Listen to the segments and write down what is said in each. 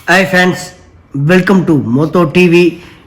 Hi friends, welcome to Moto TV.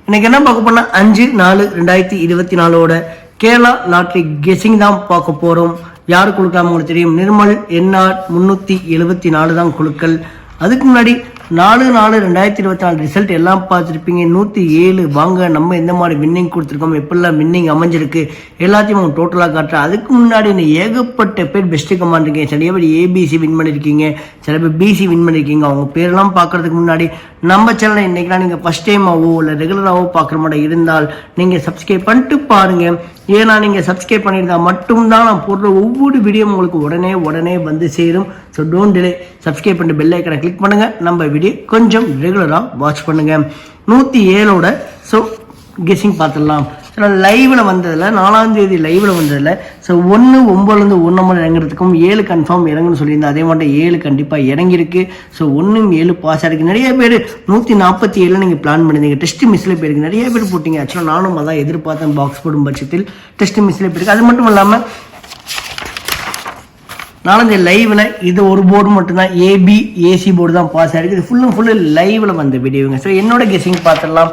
இன்னைக்கு என்ன பார்க்க போனால் 5/4/2024 கேரளா லாட்ரி கெஸிங் தான் பார்க்க போகிறோம். யார் கொடுக்காம உங்களுக்கு தெரியும், நிர்மல் என்ஆர் 374 தான் குழுக்கள். அதுக்கு முன்னாடி 4/4/2024 ரிசல்ட் எல்லாம் பார்த்துருப்பீங்க. 107 வாங்க நம்ம எந்த மாதிரி வின்னிங் கொடுத்துருக்கோம், எப்படிலாம் வின்னிங் அமைஞ்சிருக்கு எல்லாத்தையும் டோட்டலாக காட்டுறேன். அதுக்கு முன்னாடி ஏகப்பட்ட பேர் பெஸ்ட்டு கமாண்ட் இருக்கீங்க. சில பேர் ஏபிசி வின் பண்ணியிருக்கீங்க, சில பேர் பிசி வின் பண்ணியிருக்கீங்க. அவங்க பேரெல்லாம் பார்க்கறதுக்கு முன்னாடி நம்ம சேனலை இன்றைக்கெலாம் நீங்கள் ஃபஸ்ட் டைமாவோ இல்லை ரெகுலராகவோ பார்க்குற மாதிரி இருந்தால் நீங்கள் சப்ஸ்கிரைப் பண்ணிட்டு பாருங்கள். ஏன்னா நீங்கள் சப்ஸ்கிரைப் பண்ணியிருந்தால் மட்டும்தான் நான் போடுற ஒவ்வொரு வீடியோ உங்களுக்கு உடனே வந்து சேரும். ஸோ டோன்ட் டிலே, சப்ஸ்கிரைப் பண்ணிட்டு பெல் ஐக்கனை கிளிக் பண்ணுங்கள். நம்ம வீடியோ கொஞ்சம் ரெகுலராக வாட்ச் பண்ணுங்கள். 107 ஸோ கெஸிங் பார்த்துடலாம். லைவில் வந்ததில் 4ஆம் தேதி லைவில் வந்ததில் ஸோ 1/9 1 நம்பர் இறங்குறதுக்கும் 7 கன்ஃபார்ம் இறங்குன்னு சொல்லியிருந்தேன். அதே மாதிரி 7 கண்டிப்பாக இறங்கியிருக்கு. ஸோ 1-7 பாஸ் ஆகிருக்கு. நிறைய பேர் 147 நீங்கள் பிளான் பண்ணியிருந்தீங்க. டெஸ்ட் மிஸ்ஸில் போயிருக்கு, நிறைய பேர் போட்டிங்க. ஆக்சுவலாக நானும் அதான் எதிர்பார்த்தேன், பாக்ஸ் போடும் பட்சத்தில் டெஸ்ட் மிஸ்ஸில் போயிருக்கு. அது மட்டும் இல்லாமல் 4ஆம் தேதி லைவில் இது ஒரு போர்டு மட்டும்தான், ஏபி ஏசி போர்டு தான் பாஸ் ஆகிருக்கு. இது ஃபுல்லு லைவில் வந்த வீடியோங்க. ஸோ என்னோட கெஸிங் பார்த்துடலாம்.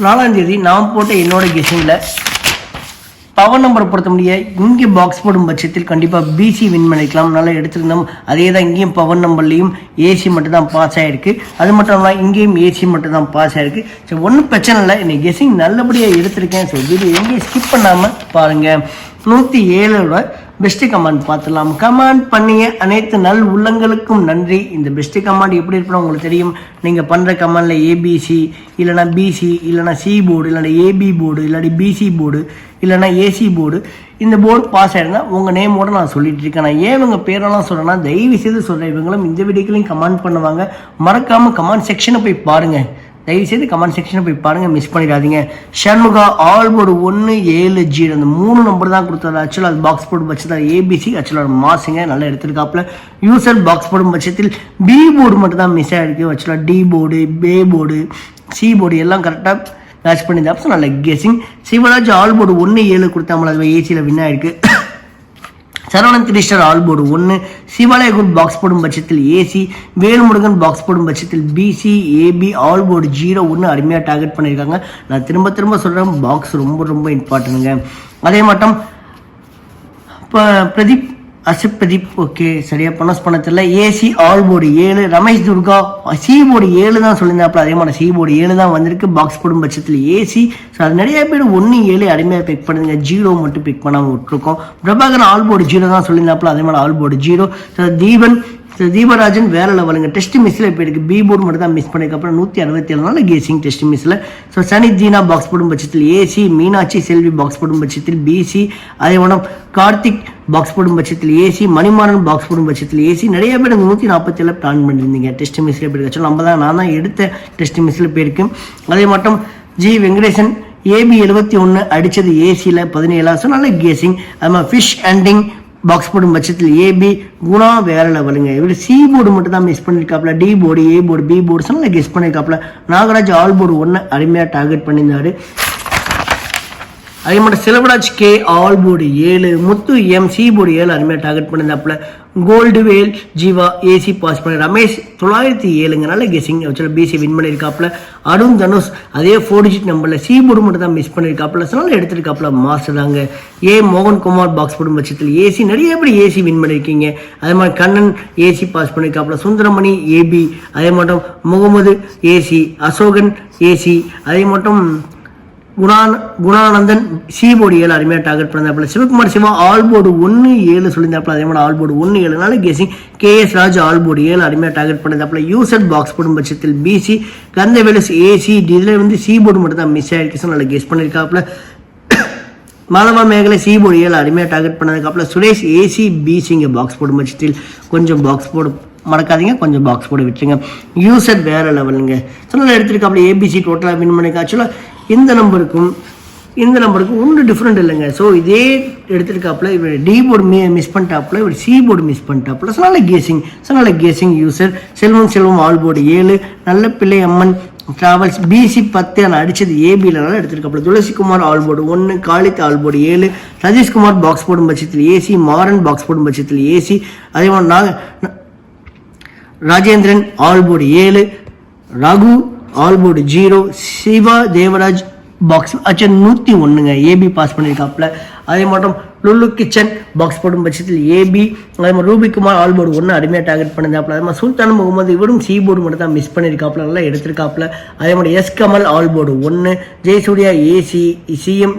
4ஆம் தேதி நான் போட்ட என்னோட கெஸிங்கில் பவர் நம்பரை பொறுத்த முடியாது. இங்கே பாக்ஸ் போடும் பட்சத்தில் கண்டிப்பாக பிசி வின் பண்ணிக்கலாம், நல்லா எடுத்துருந்தோம். அதே தான் இங்கேயும் பவர் நம்பர்லேயும் ஏசி மட்டும் தான் பாஸ் ஆகிருக்கு. அது மட்டும் இல்லாமல் இங்கேயும் ஏசி மட்டும் தான் பாஸ் ஆகிருக்கு. ஸோ ஒன்றும் பிரச்சனை இல்லை, என்னை கெஸிங் நல்லபடியாக எடுத்திருக்கேன். ஸோ வீடியோ எங்கேயும் ஸ்கிப் பண்ணாமல் பாருங்கள். 107 பெஸ்ட்டு கமாண்ட் பார்த்துடலாம். கமாண்ட் பண்ணிய அனைத்து நல் உள்ளங்களுக்கும் நன்றி. இந்த பெஸ்ட்டு கமாண்ட் எப்படி இருக்கணும் உங்களுக்கு தெரியும். நீங்கள் பண்ணுற கமாண்டில் ஏபிசி இல்லைனா பிசி இல்லைனா சி போர்டு இல்லைனா ஏபி போர்டு இல்லாட்டி பிசி போர்டு இல்லைனா ஏசி போர்டு, இந்த போர்டு பாஸ் ஆகிடுனா உங்கள் நேமோட நான் சொல்லிட்டு இருக்கேன். நான் ஏன் இவங்க பேரெல்லாம் சொல்கிறேன்னா தயவு செய்து சொல்கிறேன், இவங்களும் இந்த வீடியோக்களையும் கமெண்ட் பண்ணுவாங்க. மறக்காமல் கமெண்ட் செக்ஷனை போய் பாருங்கள். தயவுசெய்து கமெண்ட் செக்ஷனை போய் பாருங்கள், மிஸ் பண்ணிடாதீங்க. ஷண்முகா ஆல் போர்டு 1-7-0 அந்த 3 நம்பர் தான் கொடுத்தாரு. ஆக்சுவலாக அது பாக்ஸ் போர்டு பட்சத்தில் ஏபிசி ஆக்சுவலாக மாசுங்க, நல்லா எடுத்துருக்காப்புல. யூசர் பாக்ஸ் போடும் பட்சத்தில் பி போர்டு மட்டும் தான் மிஸ் ஆகிருக்கு. ஆக்சுவலாக டி போர்டு, பே போர்டு, சி போர்டு எல்லாம் கரெக்டாக மேட்ச் பண்ணியிருந்தா. ஸோ நல்ல கெஸிங். சிவராஜ் ஆல் போர்டு 1-7 கொடுத்தாமல் அது ஏசியில் வின் ஆகிருக்கு. சரவணன் திரிஸ்டர் ஆல் போர்டு 1, சிவாலயகுட் பாக்ஸ் போடும் பட்சத்தில் ஏசி, வேல்முருகன் பாக்ஸ் போடும் பட்சத்தில் பிசி, ஏபி ஆல் போர்டு 0-1 அருமையாக டார்கெட் பண்ணியிருக்காங்க. நான் திரும்ப சொல்கிறேன், பாக்ஸ் ரொம்ப இம்பார்ட்டன்ட்டுங்க. அதே மட்டும் பிரதீப் பிரதீப் ஓகே சரியா ப்ரொனவுன்ஸ் பண்ண தெரியல. AC all board 7, Ramesh Durga C board 7 தான் சொல்லியிருந்தாப்புல. அதே மாதிரி சி போர்டு 7 தான் வந்திருக்கு. பாக்ஸ் போடும் பட்சத்தில் ஏசி. ஸோ அது நிறைய பேர் 1-7 அருமையாக பிக் பண்ணுங்க, 0 மட்டும் பிக் பண்ணாமல் விட்டுருக்கோம். பிரபாகரன் ஆல் போர்டு 0 தான் சொல்லியிருந்தாப்புல. அதே மாதிரி ஆல் போர்டு 0. ஸோ தீபராஜன் வேற லெவலுங்க, டெஸ்ட் மிஸ்ஸில் போயிருக்கு. பி போர்டு மட்டும் தான் மிஸ் பண்ணியிருக்க. அப்புறம் 167 கேசிங் டெஸ்ட் மிஸ்ஸில். ஸோ சனி ஜீனா பாக்ஸ் போடும் பட்சத்தில் ஏசி, மீனாட்சி செல்வி பாக்ஸ் போடும் பட்சத்தில் பிசி, அதே மாதிரி கார்த்திக் பாக்ஸ் போடும் பட்சத்தில் ஏசி, மணிமாறன் பாக்ஸ் போடும் பட்சத்தில் ஏசி. நிறைய பேர் 147 பிளான் பண்ணியிருந்தீங்க, டெஸ்ட் மிஸ்ஸில் போயிருக்கு. நான் தான் எடுத்த டெஸ்ட் மிஸ்ஸில் போயிருக்கு. அதே மட்டும் ஜி வெங்கடேசன் ஏபி 71 அடித்தது ஏசியில் 17. ஸோ நல்ல கேசிங். அது மாதிரி ஃபிஷ் அண்டிங் பாக்ஸ் போடும் பட்சத்தில் ஏபி, குணா வேற லெவலுங்க. இவர் சி போர்டு மட்டும் தான் மிஸ் பண்ணியிருக்காப்புல. D board, A board, B board நல்லா கெஸ் பண்ணியிருக்காப்புல. நாகராஜ் ஆல் போர்டு 1 அருமையாக டார்கெட் பண்ணியிருந்தாரு. அதே மாதிரி Selvaraj K all board 7, Muthu M C board 7 அருமையாக டார்கெட் பண்ணியிருந்தாப்புல. Gold Vel Jeeva AC pass பண்ணி. ரமேஷ் 907 நல்ல கெஸிங் பிசி வின் பண்ணியிருக்காப்புல. அருண் தனுஷ் அதே 4 டிஜிட் நம்பரில் சி போர்டு மட்டும் தான் மிஸ் பண்ணியிருக்காப்புல. ஸோ நல்லா எடுத்துருக்காப்புல, மாஸ்டர் தாங்க. மோகன்குமார் பாக்ஸ் போடும் பட்சத்தில் ஏசி, நிறைய பேர் ஏசி வின் பண்ணியிருக்கீங்க. அதே மாதிரி கண்ணன் ஏசி பாஸ் பண்ணியிருக்காப்புல. சுந்தரமணி ஏபி, அதே மட்டும் முகமது ஏசி, அசோகன் ஏசி, அதே மட்டும் குணானந்தன் சி போர்டு 7 அருமையாக டார்கெட் பண்ணியிருந்தாப்புல. சிவகுமார் சிவா ஆல் போர்டு 1-7 சொல்லியிருந்தாப்புல. அதே மாதிரி all board 1-7 guessing. KS Raj all board 7 அருமையாக டார்கெட் பண்ணியிருந்தாப்புல. யூசர் பாக்ஸ் போடும் பட்சத்தில் பிசி, கந்தவேலஸ் ஏசி, இதில் சி போர்டு மட்டும் தான் மிஸ் ஆகிருக்கு. நல்லா கெஸ் பண்ணியிருக்காப்புல. மாதவா மேகலை சி போர்டு 7 அருமையாக டார்கெட் பண்ணதுக்காப்புல. சுரேஷ் ஏசி பிசி இங்கே பாக்ஸ் போடும் பட்சத்தில் கொஞ்சம் பாக்ஸ் போடு மறக்காதீங்க, கொஞ்சம் பாக்ஸ் போட விட்டுருங்க. யூசர் வேற லெவலுங்க. ஸோ நல்லா எடுத்துருக்காப்புல. ஏபிசி டோட்டலாக வின் பண்ணிக்க. ஆக்சுவலாக இந்த நம்பருக்கும் ஒன்றும் டிஃப்ரெண்ட் இல்லைங்க. ஸோ இதே எடுத்துருக்காப்புல. இவர் டி போர்டு மிஸ் பண்ணிட்டாப்புல, இவர் சி போர்டு மிஸ் பண்ணிட்டாப்புல. ஸோ நல்ல guessing user. Selvam all board 7, Nalla Pillai Amman travels BC 10 அடிச்சது ஏபியில் எடுத்திருக்காப்புல. Thulasikumar all board 1, Khalid all board 7, Sathishkumar box போடும் பட்சத்தில் ஏசி, மாறன் பாக்ஸ் போடும் பட்சத்தில் ஏசி, அதே மாதிரி Rajendran all board 7, Raghu all board 0, Siva Devaraj box 101ங்க ஏபி பாஸ் பண்ணியிருக்காப்புல. அதே மட்டும் லுல்லு கிச்சன் பாக்ஸ் போடும் பட்சத்தில் ஏபி. அதே மாதிரி ரூபிக்குமார் ஆல் போர்டு 1 அடிமையாக டார்கெட் பண்ணியிருந்தாப்புல. அதே மாதிரி சுல்தான் முகமது இவரும் சி போர்டு மட்டும் தான் மிஸ் பண்ணியிருக்காப்புல, நல்லா எடுத்திருக்காப்புல. அதே மாதிரி S Kamal all board 1, Jayasuriya AC, CM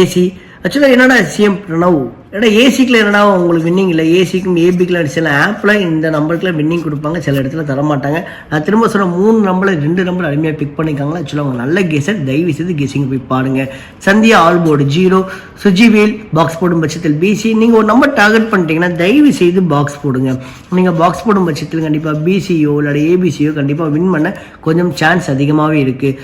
AC. ஆக்சுவலாக என்னடா சிஎம் பிரணவ் ஏன்னா ஏசிக்கில் என்னடா உங்களுக்கு வின்னிங் இல்லை, ஏசிக்கும் ஏபிக்கில் சில ஆப்பில் இந்த நம்பருக்குலாம் வின்னிங் கொடுப்பாங்க, சில இடத்துல தரமாட்டாங்க. நான் திரும்ப சொல்ல 3 நம்பரில் 2 நம்பர் அருமையாக பிக் பண்ணிக்காங்களா. ஆக்சுவலாக அவங்க நல்ல கெஸர், தயவு செய்து கெஸிங் போய் பாருங்க. சந்தியா ஆல் போர்டு 0, சுஜிவேல் பாக்ஸ் போடும் பட்சத்தில் பிசி. நீங்கள் ஒரு நம்பர் டார்கெட் பண்ணிட்டீங்கன்னா தயவு செய்து பாக்ஸ் போடுங்க. நீங்கள் பாக்ஸ் போடும் பட்சத்தில் கண்டிப்பாக பிசியோ இல்லை ஏபிசியோ கண்டிப்பாக வின் பண்ண கொஞ்சம் சான்ஸ் அதிகமாகவே இருக்குது.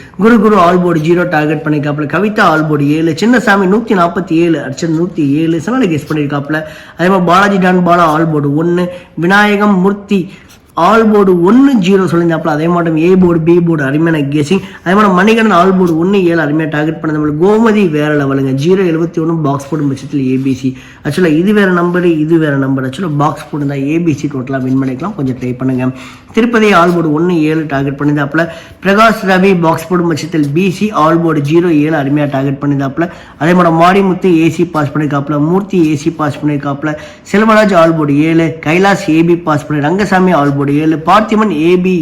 குரு ஆல் போர்டு 0 டார்கெட் பண்ணிக்காப்புல. கவிதா ஆல் போர்டு 7, சின்னசாமி 147 அடிச்சது 107 சனால கெஸ் பண்ணியிருக்காப்புல. அதே மாதிரி Balaji don Bala all board 1, Vinayagam Murthy all board 1 0 சொல்லியிருந்தாப்புல. அதே மாதிரி ஏ போர்டு பி போர்டு அருமையான கெஸிங். அதே மாதிரி மணிகண்டன் ஆல் போர்டு 1 7 அருமையாக டார்கெட் பண்ணது. கோமதி வேற லெவலுங்க 071 பாக்ஸ் போடும் பட்சத்தில் ஏபிசி. ஆக்சுவலாக இது வேற நம்பர், இது வேற நம்பர். ஆக்சுவலாக பாக்ஸ் போட்டு தான் ஏபிசி டோட்டலாக வின் பண்ணிக்கலாம், கொஞ்சம் ட்ரை பண்ணுங்க. திருப்பதி ஆல் போர்டு 1 7 டார்கெட் பண்ணியிருந்தாப்புல. பிரகாஷ் ரவி பாக்ஸ் போடும் பட்சத்தில் பிசி ஆல் போர்டு 0 7 அருமையாக டார்கெட் பண்ணியிருந்தாப்புல. அதே மாதிரி மாரிமுத்து ஏசி பாஸ் பண்ணியிருக்காப்புல. மூர்த்தி ஏசி பாஸ் பண்ணியிருக்காப்புல. Selvaraj all board 7, Kailash AB pass பண்ணி, Rangasamy all board 7, Parthiman AB.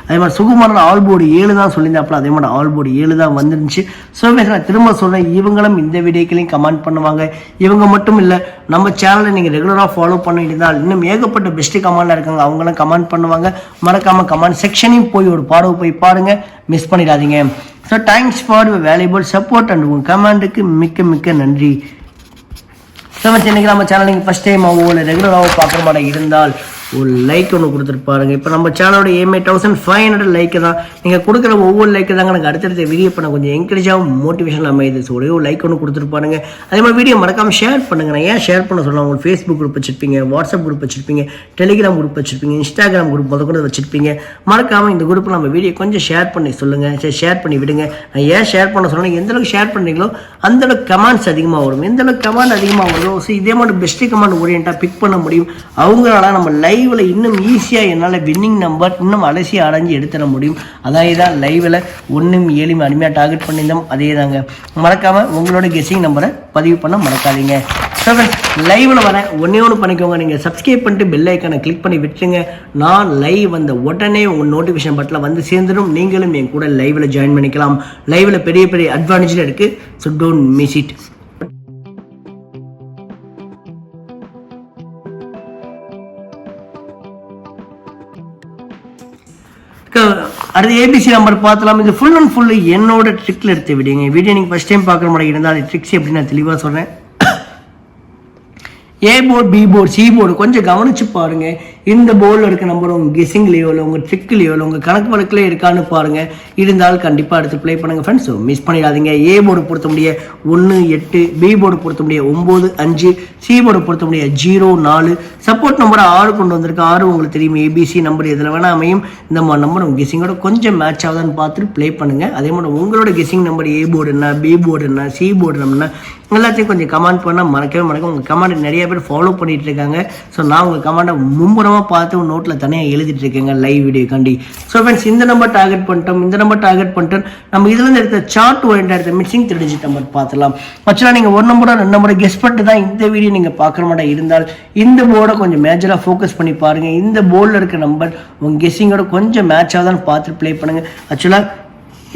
அதே மாதிரி சுகுமாரன் ஆல் போர்டு 7 தான் சொல்லியிருந்தாப்புல. அதே மாதிரி ஆல் போர்டு 7 தான் வந்துருந்துச்சு. ஸோ நான் திரும்ப சொல்றேன், இவங்களும் இந்த வீடியோக்களையும் கமெண்ட் பண்ணுவாங்க. இவங்க மட்டும் இல்லை, நம்ம சேனலை நீங்கள் ரெகுலராக ஃபாலோ பண்ணிட்டு இருந்தால் இன்னும் ஏகப்பட்ட பெஸ்ட் கமெண்டாக இருக்காங்க, அவங்களும் கமெண்ட் பண்ணுவாங்க. மறக்காம கமெண்ட் செக்ஷனையும் போய் ஒரு பார்வை போய் பாருங்க, மிஸ் பண்ணிடாதீங்க. So thanks for your valuable support and உங்கள் கமெண்ட்டுக்கு மிக்க மிக்க நன்றி. ஸோ இன்னைக்கு நம்ம சேனல் நீங்கள் ஃபஸ்ட் டைமாகவோ இல்லை ரெகுலராகவோ பார்க்குற மாதிரி இருந்தால் ஒரு லைக் ஒன்று கொடுத்துருப்பாருங்க. இப்போ நம்ம சேனலோட ஏமே 1500 லைக்கு தான். நீங்கள் கொடுக்குற ஒவ்வொரு லைக்கு தாங்க எனக்கு அடுத்தடுத்த வீடியோ பண்ண கொஞ்சம் என்கரேஜாகவும் மோட்டிவேஷன் அமையுது. ஸோ ஒரே ஒரு லைக் ஒன்று கொடுத்துருப்பாருங்க. அதே மாதிரி வீடியோ மறக்காமல் ஷேர் பண்ணுங்க. நான் ஏன் ஷேர் பண்ண சொல்லலாம், உங்களுக்கு ஃபேஸ்புக் குரூப் வச்சிருப்பீங்க, வாட்ஸ்அப் குரூப் வச்சிருப்பீங்க, டெலிகிராம் குரூப் வச்சிருப்பீங்க, இன்ஸ்டாகிராம் குரூப் கூட வச்சிருப்பீங்க. மறக்காமல் இந்த குரூப்பில் நம்ம வீடியோ கொஞ்சம் ஷேர் பண்ணி சொல்லுங்கள், சரி ஷேர் பண்ணி விடுங்க. நான் ஏன் ஷேர் பண்ண சொல்லணும், எந்தளவுக்கு ஷேர் பண்ணுறீங்களோ அந்தளவுக்கு கமெண்ட்ஸ் அதிகமாக வரும். எந்தளவுக்கு கமெண்ட் அதிகமாக வரும், ஸோ இதே மாதிரி பெஸ்ட் கமெண்ட் ஓரியண்டாக பிக் பண்ண முடியும். அவங்களால நம்ம லைவ்ல இன்னும் ஈஸியாக என்னால் வின்னிங் நம்பர் இன்னும் அலசி அடைஞ்சு எடுத்துட முடியும். அதாவது தான் லைவில் 1 7 அருமையாக டார்கெட் பண்ணியிருந்தோம். அதே தாங்க, மறக்காமல் உங்களோட கெஸ்ஸிங் நம்பரை பதிவு பண்ண மறக்காதீங்க. ஸோ லைவில் வரேன், ஒன்று பண்ணிக்கோங்க. நீங்கள் சப்ஸ்கிரைப் பண்ணிட்டு பெல் ஐக்கானை கிளிக் பண்ணி விட்டுருங்க. நான் லைவ் வந்த உடனே உங்கள் நோட்டிஃபிகேஷன் பட்டில் வந்து சேர்ந்துடும். நீங்களும் என் கூட லைவில் ஜாயின் பண்ணிக்கலாம். லைவில் பெரிய பெரிய அட்வான்டேஜில் இருக்குது. So don't miss it. அடுத்து ஏபிசி நம்பர் பார்த்தலாம். இது ஃபுல் அண்ட் ஃபுல் என்னோட ட்ரிக்ல எடுத்து விடுங்க. வீடியோ நீங்கள் ஃபர்ஸ்ட் டைம் பார்க்குற மாதிரி இருந்தால் ட்ரிக்ஸ் எப்படி நான் தெளிவாக சொல்கிறேன். A board B board C board கொஞ்சம் கவனிச்சு பாருங்க. இந்த போர்டில் இருக்க நம்பர் உங்கள் கெஸிங்லேயோ இல்லை உங்கள் ட்ரிக்லேயோ இல்லை உங்கள் கணக்கு வழக்கிலே இருக்கான்னு பாருங்க. இருந்தால் கண்டிப்பாக எடுத்து ப்ளே பண்ணுங்க ஃப்ரெண்ட்ஸ். ஸோ மிஸ் பண்ணிடாதீங்க. ஏ போர்டு பொறுத்த முடிய 1 8, பி போர்டு பொறுத்த முடிய 9 5, சி போர்டு பொறுத்த முடிய 0 4. சப்போர்ட் நம்பர் 6 கொண்டு வந்திருக்கு. 6 உங்களுக்கு தெரியும், ஏபிசி நம்பர் எதில் வேணால் அமையும். இந்த மாதிரி நம்பர் உங்கள் கெஸிங்கோட கொஞ்சம் மேட்ச் ஆகுதான்னு பார்த்துட்டு ப்ளே பண்ணுங்க. அதே மாதிரி உங்களோட கெஸிங் நம்பர் ஏ போர்டு என்ன, பி போர்டு என்ன, சி போர்டு என்ன எல்லாத்தையும் கொஞ்சம் கமெண்ட் பண்ணால் மறக்கவே உங்கள் கமெண்ட் நிறைய பேர் ஃபாலோ பண்ணிட்டு இருக்காங்க. ஸோ நான் உங்கள் கமெண்ட்டை மும்முரமாக பார்த்து நோட்டில் தனியாக எழுதிட்டு இருக்கேங்க லைவ் வீடியோ கண்டி. ஸோ ஃப்ரெண்ட்ஸ், இந்த நம்பர் டார்கெட் பண்ணிட்டோம், இந்த நம்பர் டார்கெட் பண்ணிட்டோம். நம்ம இதுலேருந்து எடுத்த சார்ட் ஓரியன்ட் எடுத்த மிக்சிங் 3 டிஜிட் நம்பர் பார்த்துலாம். ஆக்சுவலாக நீங்கள் ஒரு நம்பரை 2 நம்பரை கெஸ் பண்ணிட்டு தான் இந்த வீடியோ நீங்கள் பார்க்குற மாதிரி இருந்தால் இந்த போர்டை கொஞ்சம் மேஜராக ஃபோக்கஸ் பண்ணி பாருங்கள். இந்த போர்டில் இருக்க நம்பர் உங்கள் கெஸ்ஸிங்கோட கொஞ்சம் மேட்ச் ஆகுதான்னு பார்த்துட்டு ப்ளே பண்ணுங்கள். ஆக்சுவலாக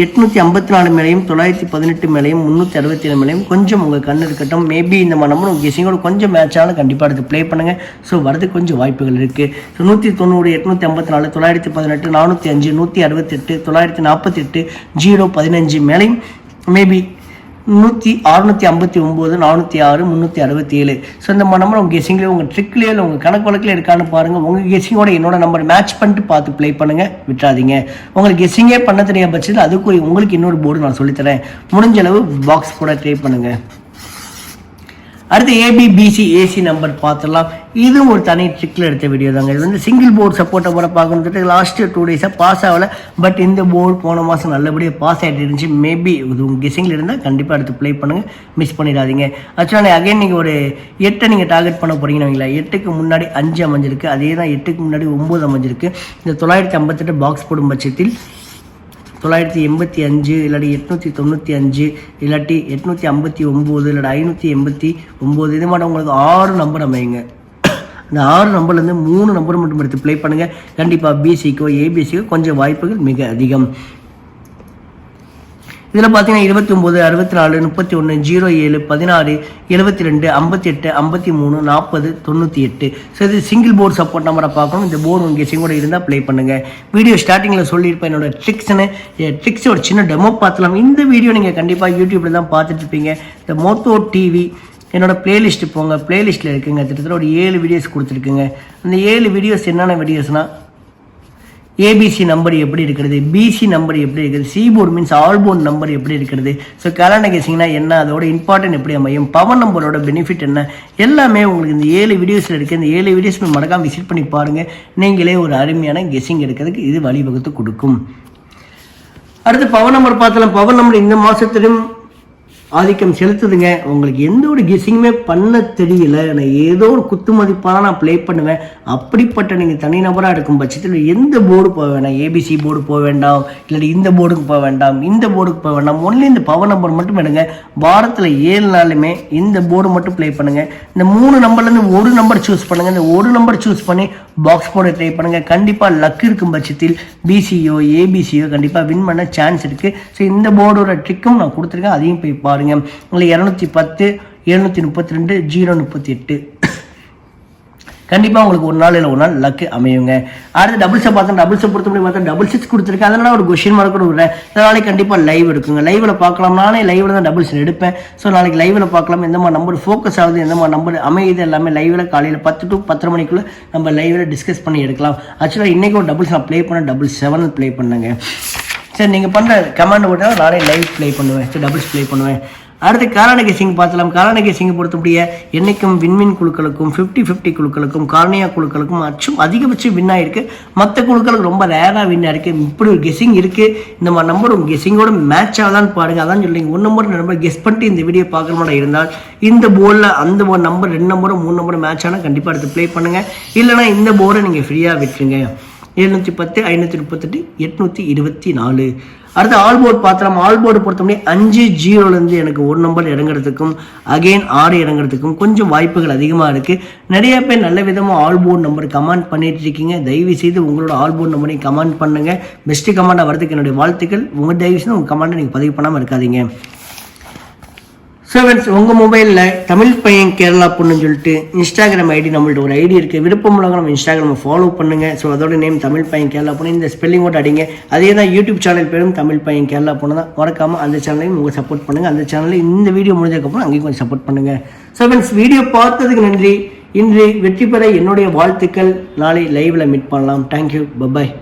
854 மேலையும் 918 மேலையும் 367 மேலையும் கொஞ்சம் உங்கள் கண்ணு இருக்கட்டும். மேபி இந்த நம்பர் உங்கள் கெஸிங்கோட கொஞ்சம் மேட்ச் ஆனாலும் கண்டிப்பாக எடுத்து ப்ளே பண்ணுங்கள். ஸோ வரதுக்கு கொஞ்சம் வாய்ப்புகள் இருக்குது. ஸோ 190, 854, 918, 405, 168, 948, 015 மேலையும் மேபி 659, 406, 367. ஸோ இந்த நம்பர் உங்கள் கெஸிங்லேயே உங்கள் ட்ரிக்லேயே இல்லை உங்கள் கணக்கு வழக்கில் இருக்கான்னு பாருங்கள். உங்கள் கெஸிங்கோட என்னோட நம்பர் மேட்ச் பண்ணிட்டு பார்த்து ப்ளே பண்ணுங்கள், விட்டுறாதீங்க. உங்களுக்கு கெஸிங்கே பண்ண தெரியாத பட்சத்தில் அதுக்கு உங்களுக்கு இன்னொரு போர்டு நான் சொல்லித்தரேன். முடிஞ்ச அளவு பாக்ஸ் கூட ட்ரை பண்ணுங்கள். அடுத்து ஏபிபிசி ஏசி நம்பர் பார்த்துடலாம். இதுவும் ஒரு தனி ட்ரிக்கில் எடுத்த வீடியோ தாங்க. இது வந்து சிங்கிள் போர்டு சப்போர்ட்டை போட பார்க்கணுன்ட்டு லாஸ்ட் 2 டேஸாக பாஸ் ஆகலை. பட் இந்த போர்டு போன மாதம் நல்லபடியாக பாஸ் ஆகிட்டு இருந்துச்சு. மேபி இது உங்கள் கெஸிங்கில் இருந்தால் கண்டிப்பாக எடுத்து ப்ளே பண்ணுங்கள், மிஸ் பண்ணிடாதீங்க. ஆக்சுவலாக அகைன் நீங்கள் ஒரு 8 நீங்கள் டார்கெட் பண்ண போகிறீங்கன்னு வைங்களா. 8க்கு முன்னாடி 5 அமைஞ்சிருக்கு, அதே தான் 8க்கு முன்னாடி 9 அமைஞ்சிருக்கு. இந்த 958 பாக்ஸ் போடும் பட்சத்தில் 985 இல்லாட்டி 895 இல்லாட்டி 859 இல்லாட்டி 589 இது மாதிரி உங்களுக்கு 6 நம்பர் அமையுங்க. அந்த 6 நம்பர்லேருந்து 3 நம்பர் மட்டும் எடுத்து ப்ளே பண்ணுங்கள். கண்டிப்பாக பிசிக்கோ ஏபிசிக்கோ கொஞ்சம் வாய்ப்புகள் மிக அதிகம். இதில் பார்த்தீங்கன்னா 29, 64, 31, 07, 16, 72, 58, 53, 40, 98. ஸோ இது சிங்கிள் போர்டு சப்போர்ட் நம்பரை பார்க்கணும். இந்த போர்டு உங்கள் கெஸிங்கோட இருந்தால் ப்ளே பண்ணுங்கள். வீடியோ ஸ்டார்டிங்கில் சொல்லியிருப்பேன் என்னோட ட்ரிக்ஸோட சின்ன டெமோ பார்த்துலாம். இந்த வீடியோ நீங்கள் கண்டிப்பாக யூடியூப்பில் தான் பார்த்துட்டு இருப்பீங்க. இந்த மோட்டோ டிவி என்னோட பிளேலிஸ்ட்டு போங்க, பிளேலிஸ்ட்டில் இருக்குங்க. கிட்டத்தட்ட ஒரு 7 வீடியோஸ் கொடுத்துருக்குங்க. அந்த 7 வீடியோஸ் என்னென்ன வீடியோஸ்னால் ஏபிசி நம்பர் எப்படி இருக்கிறது, பிசி நம்பர் எப்படி இருக்குது, C board means all board number எப்படி இருக்கிறது, ஸோ கேலண்டர் கெஸிங்னா என்ன, அதோட இம்பார்ட்டன்ட் எப்படி அமையும், பவர் நம்பரோட பெனிஃபிட் என்ன, எல்லாமே உங்களுக்கு இந்த 7 வீடியோஸில் இருக்குது. இந்த 7 வீடியோஸ் மறக்காம விசிட் பண்ணி பாருங்கள். நீங்களே ஒரு அருமையான கெஸிங் எடுக்கிறதுக்கு இது வழிவகுத்து கொடுக்கும். அடுத்து பவர் நம்பர் பார்த்தலாம். பவர் நம்பர் இந்த மாதத்திலும் ஆதிக்கம் செலுத்துதுங்க. உங்களுக்கு எந்த ஒரு கெஸிங்குமே பண்ண தெரியல, நான் ஏதோ ஒரு குத்து மதிப்பாக நான் ப்ளே பண்ணுவேன். அப்படிப்பட்ட நீங்கள் தனிநபராக இருக்கும் பட்சத்தில் எந்த போர்டு போக வேண்டாம், ஏபிசி போர்டு போக வேண்டாம், இல்லாட்டி இந்த போர்டுக்கு போக வேண்டாம், இந்த போர்டுக்கு போக வேண்டாம். ஒன்லி இந்த பவர் நம்பர் மட்டும் எடுங்க. வாரத்தில் 7 நாளுமே இந்த போர்டு மட்டும் ப்ளே பண்ணுங்கள். இந்த 3 நம்பர்லேருந்து ஒரு நம்பர் சூஸ் பண்ணுங்கள். இந்த ஒரு நம்பர் சூஸ் பண்ணி பாக்ஸ் போர்டை ட்ரை பண்ணுங்கள். கண்டிப்பாக லக் இருக்கும் பட்சத்தில் பிசியோ ஏபிசியோ கண்டிப்பாக வின் பண்ண சான்ஸ் இருக்குது. ஸோ இந்த போர்டோட ட்ரிக்கும் நான் கொடுத்துருக்கேன், அதையும் போய் பாருங்கள். உங்களுக்கு 210, 732, 038 கண்டிப்பாக உங்களுக்கு ஒரு நாள் இல்லை ஒரு நாள் லக்கு அமையுங்க. அடுத்து டபுள்ஸை பார்த்தா டபுள்ஸை பொறுத்த முடியும் பார்த்தா டபுள் 6 கொடுத்துருக்கேன். அதனால் ஒரு கொஷின் மார்க் கூட விடுறேன். நாளைக்கு கண்டிப்பாக லைவ் எடுக்குங்க. லைவில் பார்க்கலாம். நானே லைவில் தான் டபுள்ஸ் எடுப்பேன். ஸோ நாளைக்கு லைவில் பார்க்கலாம். எந்த மாதிரி நம்பர் ஃபோக்கஸ் ஆகுது, எந்த மாதிரி நம்பர் அமையுது, எல்லாமே லைவில் காலையில் 10 to 10:30 மணிக்குள்ளே நம்ம லைவில் டிஸ்கஸ் பண்ணி எடுக்கலாம். ஆக்சுவலாக இன்றைக்கி ஒரு டபுள்ஸ் நான் ப்ளே பண்ணேன், டபுள் 7 ப்ளே பண்ணுங்க. சரி, நீங்கள் பண்ணுற கமாண்ட் போட்டால் நானே லைவ் ப்ளே பண்ணுவேன். சரி, டபுள்ஸ் ப்ளே பண்ணுவேன். அடுத்து காரண கெஸிங் பார்த்தலாம். காரண கெஸிங் பொறுத்தபடிய என்றைக்கும் வின்வின் குழுக்களுக்கும் 50-50 குழுக்களுக்கும் கார்னியா குழுக்களுக்கும் அச்சும் அதிகபட்சம் வின் ஆகிருக்கு. மற்ற குழுக்களுக்கு ரொம்ப ரேராக வின் ஆயிருக்கு. இப்படி ஒரு கெஸிங் இருக்குது. இந்த மாதிரி நம்பர் உங்கள் கெஸிங்கோட மேட்ச் ஆகலான்னு பாருங்கள். அதான் சொல்லிங்க, 1 நம்பர் 2 நம்பர் கெஸ் பண்ணிட்டு இந்த வீடியோ பார்க்குற மாதிரி இருந்தால் இந்த போர்டில் அந்த ஒரு நம்பர் 2 நம்பரும் 3 நம்பரும் மேட்ச் ஆனால் கண்டிப்பாக எடுத்து ப்ளே பண்ணுங்கள். இல்லைனா இந்த போர்டை நீங்கள் ஃப்ரீயாக விட்டுருங்க. 710, 538, 824. அடுத்து ஆல் போர்டு பார்த்தலாம். ஆல் போர்டு பொறுத்தவரை 5-0லேருந்து எனக்கு 1 நம்பர் இறங்குறதுக்கும் அகெயின் 6 இறங்குறதுக்கும் கொஞ்சம் வாய்ப்புகள் அதிகமாக இருக்குது. நிறைய பேர் நல்ல விதமாக ஆல் போர்டு நம்பர் கமெண்ட் பண்ணிட்டு இருக்கீங்க. தயவு செய்து உங்களோட ஆல் போர்டு நம்பரையும் கமெண்ட் பண்ணுங்கள். பெஸ்ட்டு கமெண்டாக வரதுக்கு என்னுடைய வாழ்த்துக்கள். உங்கள் தயவு செய்து உங்கள் கமெண்ட்டை நீங்கள் பதிவு பண்ணாமல் இருக்காதீங்க. ஸோ ஃப்ரெண்ட்ஸ், உங்கள் மொபைலில் தமிழ் பையன் கேரளா பொண்ணுன்னு சொல்லிட்டு இன்ஸ்டாகிராம் ஐடி நம்மள்ட்ட ஒரு ஐடி இருக்குது. விருப்பம் உள்ளவங்க நம்ம இன்ஸ்டாகிராமை ஃபாலோ பண்ணுங்கள். ஸோ அதோட நேம் தமிழ் பையன் கேரளா பொண்ணு. இந்த ஸ்பெல்லிங் கூட அடிங்க. அதே தான் யூடியூப் சேனல் பேரும் தமிழ் பையன் கேரளா பொண்ணு தான். மறக்காமல் அந்த சேனலையும் உங்கள் சப்போர்ட் பண்ணுங்கள். அந்த சேனலில் இந்த வீடியோ முடிஞ்சதுக்கப்புறம் அங்கேயும் கொஞ்சம் சப்போர்ட் பண்ணுங்கள். ஸோ ஃப்ரெண்ட்ஸ், வீடியோ பார்த்ததுக்கு நன்றி. இன்று வெற்றி பெற என்னுடைய வாழ்த்துக்கள். நாளை லைவில் மீட் பண்ணலாம். Thank you, bye bye.